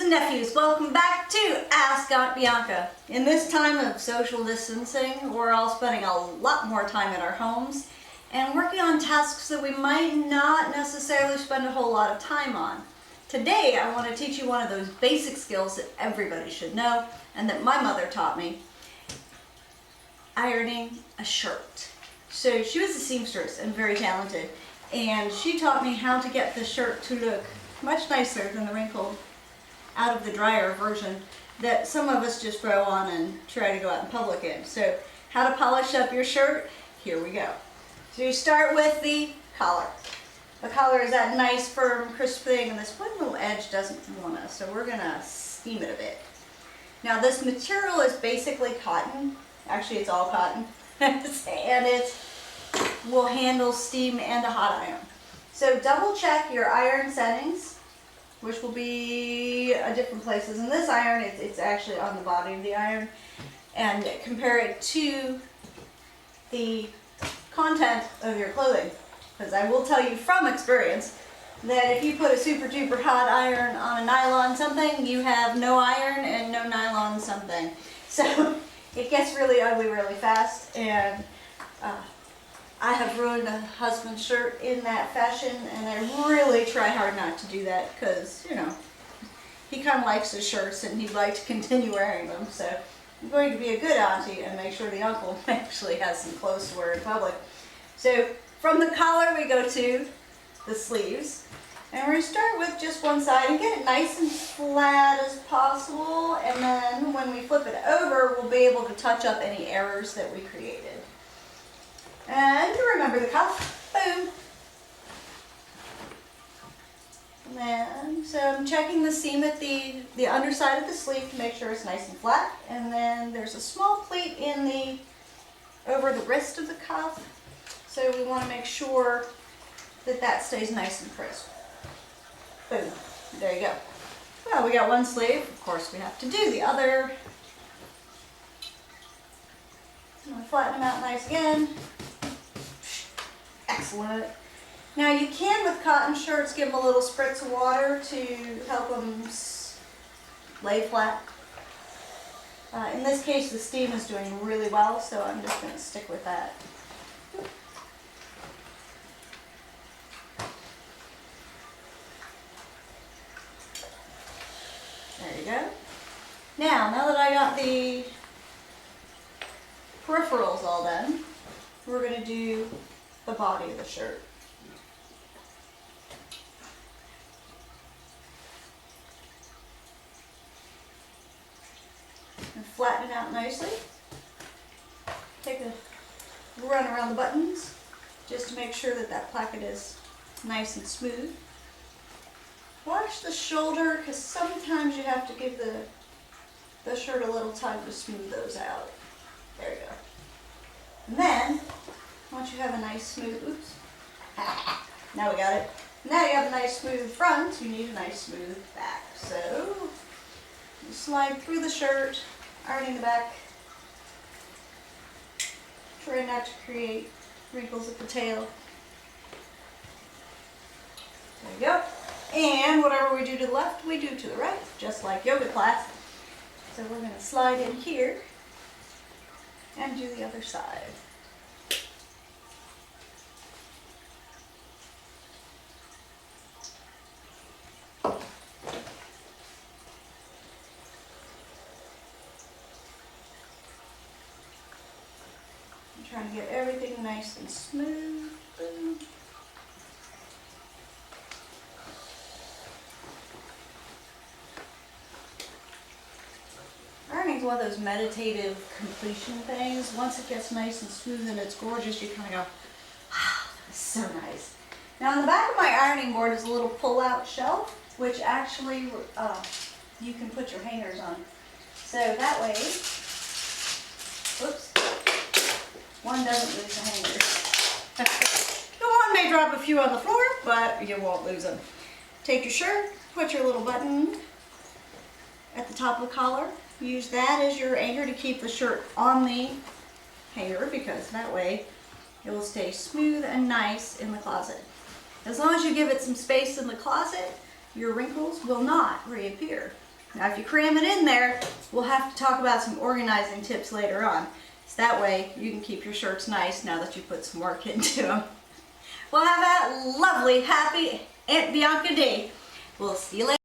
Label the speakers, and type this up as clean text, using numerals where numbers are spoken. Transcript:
Speaker 1: and nephews, welcome back to Ask Aunt Bianca. In this time of social distancing, we're all spending a lot more time in our homes and working on tasks that we might not necessarily spend a whole lot of time on. Today, I want to teach you one of those basic skills that everybody should know and that my mother taught me: ironing a shirt. So she was a seamstress and very talented, and she taught me how to get the shirt to look much nicer than the wrinkled out of the dryer version that some of us just throw on and try to go out in public in. So how to polish up your shirt, here we go. So you start with the collar. The collar is that nice firm crisp thing, and this one little edge doesn't want to, so we're gonna steam it a bit. Now this material is basically cotton. Actually it's all cotton and it will handle steam and a hot iron. So double check your iron settings, which will be at different places. In this iron, it's actually on the body of the iron, and compare it to the content of your clothing. Because I will tell you from experience that if you put a super duper hot iron on a nylon something, you have no iron and no nylon something. So it gets really ugly really fast, and I have ruined a husband's shirt in that fashion, and I really try hard not to do that because, you know, he kind of likes his shirts and he'd like to continue wearing them. So I'm going to be a good auntie and make sure the uncle actually has some clothes to wear in public. So from the collar we go to the sleeves, and we're going to start with just one side and get it nice and flat as possible, and then when we flip it over we'll be able to touch up any errors that we created. And remember the cuff, boom. And then, so I'm checking the seam at the underside of the sleeve to make sure it's nice and flat. And then there's a small pleat in over the wrist of the cuff. So we want to make sure that that stays nice and crisp. Boom, there you go. Well, we got one sleeve, of course we have to do the other. I'm going to flatten them out nice again. Excellent. Now you can, with cotton shirts, give them a little spritz of water to help them lay flat. In this case the steam is doing really well, so I'm just going to stick with that. There you go. Now that I got the peripherals all done, we're going to do the body of the shirt. And flatten it out nicely. Take a run around the buttons just to make sure that that placket is nice and smooth. Wash the shoulder, because sometimes you have to give the shirt a little time to smooth those out. There you go. And then, once you have a nice smooth, oops, now we got it. Now you have a nice smooth front, you need a nice smooth back. So, you slide through the shirt, ironing the back. Try not to create wrinkles at the tail. There you go. And whatever we do to the left, we do to the right, just like yoga class. So we're going to slide in here and do the other side. I'm trying to get everything nice and smooth. Boom. Ironing's one of those meditative completion things. Once it gets nice and smooth and it's gorgeous, you kind of go, wow, that's so nice. Now on the back of my ironing board is a little pull-out shelf, which actually you can put your hangers on. So that way, whoops, one doesn't lose the hangers. The one may drop a few on the floor, but you won't lose them. Take your shirt, put your little button at the top of the collar. Use that as your anchor to keep the shirt on the hanger, because that way it will stay smooth and nice in the closet. As long as you give it some space in the closet, your wrinkles will not reappear. Now if you cram it in there, we'll have to talk about some organizing tips later on. So that way you can keep your shirts nice now that you put some work into them. Well, have a lovely, happy Aunt Bianca day. We'll see you later.